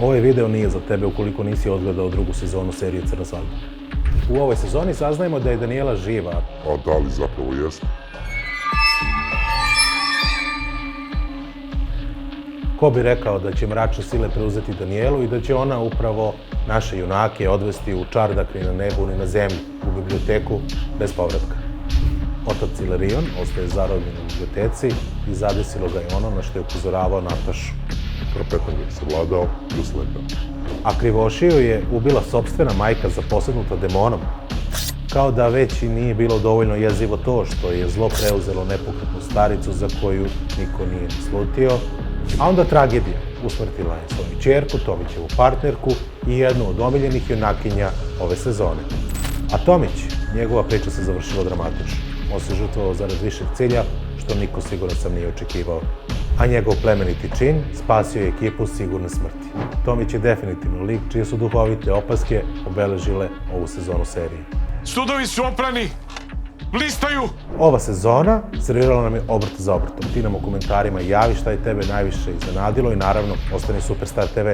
Ovaj video nije za tebe ukoliko nisi odgledao drugu sezonu serije Crna svadba. U ovoj sezoni saznajemo da je Danijela živa. A da li zapravo jeste? Ko bi rekao da će mračne sile preuzeti Danijelu i da će ona upravo naše junake odvesti u čardak ni na nebu ni na zemlji, u biblioteku, bez povratka. Otac Ilarion ostaje zarobljen u biblioteci i zadesilo ga je ono na što je upozoravao Natašu. Krapetan ga je savladao i uslepeo. A Krivošiju je ubila sopstvena majka zaposednuta demonom. Kao da već i nije bilo dovoljno jezivo to što je zlo preuzelo nepokretnu staricu za koju niko nije slutio, a onda tragedija. Usmrtila je svoju ćerku, Tomićevu partnerku i jednu od omiljenih junakinja ove sezone. A Tomić, njegova priča se završila dramatično. On se žrtvovao zarad višeg cilja, što niko siguran sam nije očekivao. A njegov plemeniti čin spasio je ekipu sigurne smrti. Tomić je definitivno lik čije su duhovite opaske obeležile ovu sezonu serije. Sudovi su oprani! Blistaju! Ova sezona servirala nam je obrt za obrtom. Ti nam u komentarima javi šta je tebe najviše iznenadilo i naravno ostani Superstar TV.